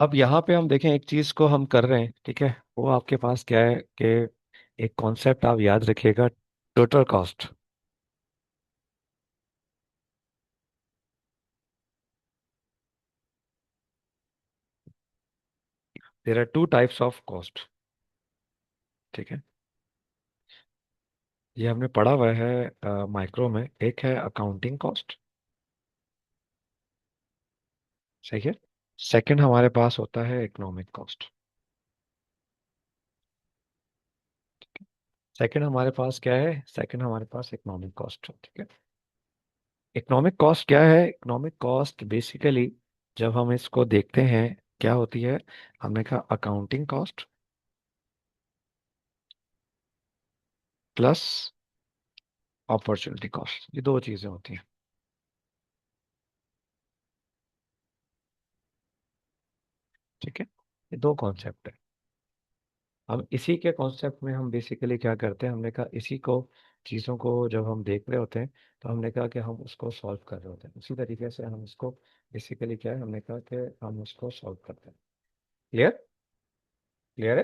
अब यहाँ पे हम देखें एक चीज को हम कर रहे हैं, ठीक है। वो आपके पास क्या है कि एक कॉन्सेप्ट आप याद रखिएगा, total cost. There are two types of cost, ठीक है। ये हमने पढ़ा हुआ है माइक्रो में। एक है अकाउंटिंग कॉस्ट, सही है। सेकंड हमारे पास होता है इकोनॉमिक कॉस्ट। सेकंड हमारे पास क्या है? सेकंड हमारे पास इकोनॉमिक कॉस्ट है, ठीक है। इकोनॉमिक कॉस्ट क्या है? इकोनॉमिक कॉस्ट बेसिकली जब हम इसको देखते हैं क्या होती है, हमने कहा accounting cost plus opportunity cost, ये दो चीजें होती हैं, ठीक है। ये दो कॉन्सेप्ट है। हम इसी के कॉन्सेप्ट में हम बेसिकली क्या करते हैं, हमने कहा इसी को, चीज़ों को जब हम देख रहे होते हैं तो हमने कहा कि हम उसको सॉल्व कर रहे होते हैं। उसी तरीके से हम इसको बेसिकली क्या है, हमने कहा कि हम उसको सॉल्व करते हैं। क्लियर? क्लियर है?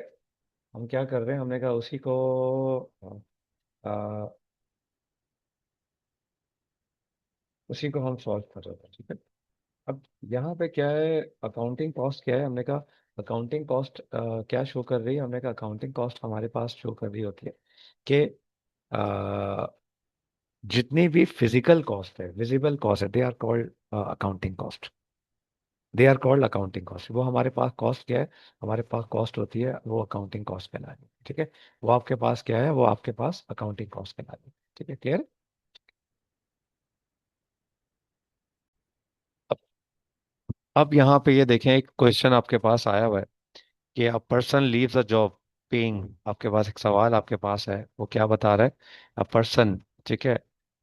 हम क्या कर रहे हैं, हमने कहा उसी को आ, उसी को हम सॉल्व कर रहे होते हैं, ठीक है। अब यहाँ पे क्या है, अकाउंटिंग कॉस्ट क्या है, हमने कहा अकाउंटिंग कॉस्ट क्या शो कर रही है, हमने कहा अकाउंटिंग कॉस्ट हमारे पास शो कर रही होती है कि जितनी भी फिजिकल कॉस्ट है, विजिबल कॉस्ट है, they are called accounting cost. They are called accounting cost. वो हमारे पास कॉस्ट क्या है, हमारे पास कॉस्ट होती है, वो अकाउंटिंग कॉस्ट कहलाती है, ठीक है। वो आपके पास क्या है, वो आपके पास अकाउंटिंग कॉस्ट कहलाती है, ठीक है। क्लियर? अब यहाँ पे ये देखें, एक क्वेश्चन आपके पास आया हुआ है कि a person leaves a job paying, आपके पास एक सवाल आपके पास है, वो क्या बता रहा है? अ पर्सन, ठीक है,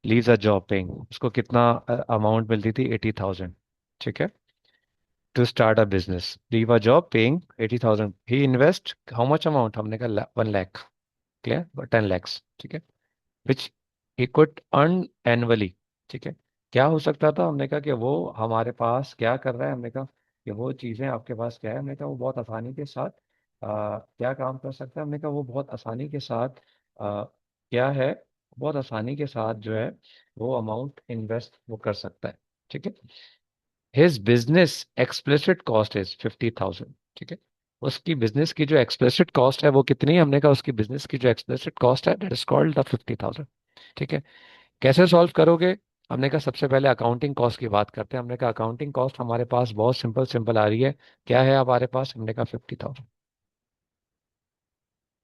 लीव्स अ जॉब पेइंग, उसको कितना अमाउंट मिलती थी? 80,000, ठीक है, to start a business. Leave a job paying 80,000, he invest how much amount? हमने कहा 1 लाख, क्लियर, 10 लैक्स, ठीक है, which he could earn annually, ठीक है। क्या हो सकता था? हमने कहा कि वो हमारे पास क्या कर रहा है, हमने कहा कि वो चीज़ें आपके पास क्या है, हमने कहा वो बहुत आसानी के साथ क्या काम कर सकता है, हमने कहा वो बहुत आसानी के साथ क्या है, बहुत आसानी के साथ जो है वो अमाउंट इन्वेस्ट वो कर सकता है, ठीक है। His business explicit cost is 50,000, ठीक है। उसकी बिजनेस की जो एक्सप्लिसिट कॉस्ट है वो कितनी है? हमने कहा उसकी बिजनेस की जो एक्सप्लिसिट कॉस्ट है दैट इज कॉल्ड द 50,000, ठीक है। कैसे सॉल्व करोगे? हमने कहा सबसे पहले अकाउंटिंग कॉस्ट की बात करते हैं। हमने कहा अकाउंटिंग कॉस्ट हमारे पास बहुत सिंपल सिंपल आ रही है। क्या है हमारे पास? हमने कहा 50,000,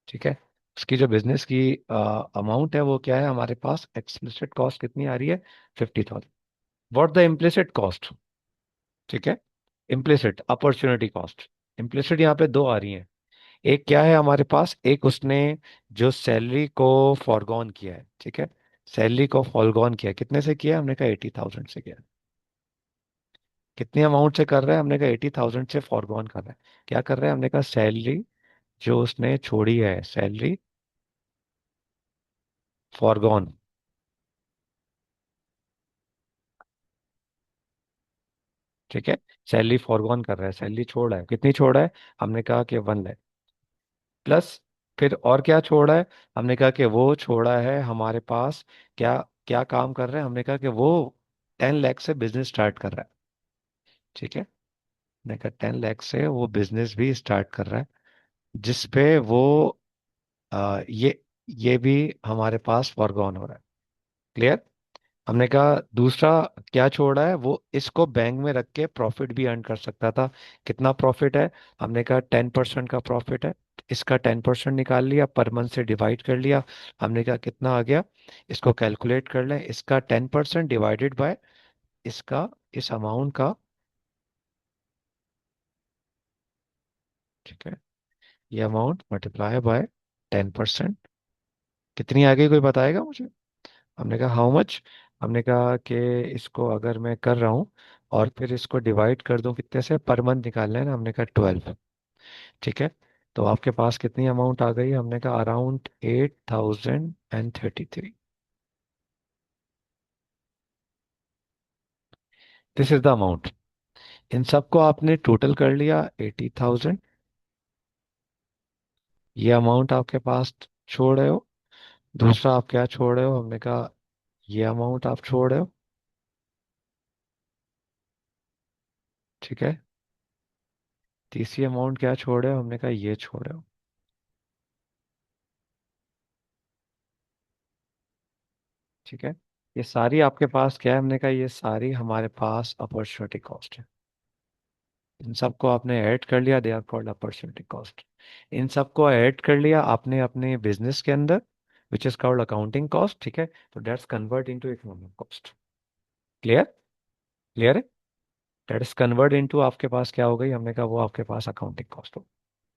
ठीक है। उसकी जो बिजनेस की अमाउंट है वो क्या है हमारे पास? एक्सप्लिसिट कॉस्ट कितनी आ रही है? 50,000। व्हाट द इम्प्लिसिट कॉस्ट, ठीक है, इम्प्लिसिट अपॉर्चुनिटी कॉस्ट। इम्प्लिसिट यहाँ पे दो आ रही हैं। एक क्या है हमारे पास, एक उसने जो सैलरी को फॉरगॉन किया है, ठीक है, सैलरी को फॉरगॉन किया, कितने से किया? हमने कहा 80,000 से किया। कितनी अमाउंट से कर रहा है? हमने कहा 80,000 से फॉरगॉन कर रहा है। क्या कर रहा है? हमने कहा सैलरी जो उसने छोड़ी है, सैलरी फॉरगॉन, ठीक है, सैलरी फॉरगॉन कर रहा है, सैलरी छोड़ा है, कितनी छोड़ा है? हमने कहा कि 1 लाख प्लस। फिर और क्या छोड़ा है? हमने कहा कि वो छोड़ा है हमारे पास, क्या क्या काम कर रहे हैं? हमने कहा कि वो 10 लाख से बिजनेस स्टार्ट कर रहा है, ठीक है। हमने कहा 10 लाख से वो बिजनेस भी स्टार्ट कर रहा है, जिसपे वो ये भी हमारे पास फॉरगॉन हो रहा है। क्लियर? हमने कहा दूसरा क्या छोड़ा है, वो इसको बैंक में रख के प्रॉफिट भी अर्न कर सकता था। कितना प्रॉफिट है? हमने कहा 10% का प्रॉफिट है। इसका 10% निकाल लिया, पर मंथ से डिवाइड कर लिया। हमने कहा कितना आ गया, इसको कैलकुलेट कर लें, इसका 10% डिवाइडेड बाय इसका, इस अमाउंट का, ठीक है, ये अमाउंट मल्टीप्लाई बाय 10%, कितनी आ गई? कोई बताएगा मुझे? हमने कहा हाउ मच? हमने कहा कि इसको अगर मैं कर रहा हूँ और फिर इसको डिवाइड कर दूं कितने से, पर मंथ निकालना है ना, हमने कहा 12, ठीक है। तो आपके पास कितनी अमाउंट आ गई? हमने कहा around 8,033। This is the amount. इन सबको आपने टोटल कर लिया 80,000। ये अमाउंट आपके पास छोड़ रहे हो। दूसरा आप क्या छोड़ रहे हो, हमने कहा ये अमाउंट आप छोड़ रहे हो। ठीक है। तीसरी अमाउंट क्या छोड़ रहे हो, हमने कहा ये छोड़ रहे हो। ठीक है। ये सारी आपके पास क्या है, हमने कहा ये सारी हमारे पास अपॉर्चुनिटी कॉस्ट है। इन सबको आपने ऐड कर लिया, they are called opportunity cost. इन सबको ऐड कर लिया आपने अपने बिजनेस के अंदर, which is called accounting cost. ठीक है। तो debts convert into economic cost. Clear? Clear है? डेट्स कन्वर्ट इनटू आपके पास क्या हो गई, हमने कहा वो आपके पास अकाउंटिंग कॉस्ट हो।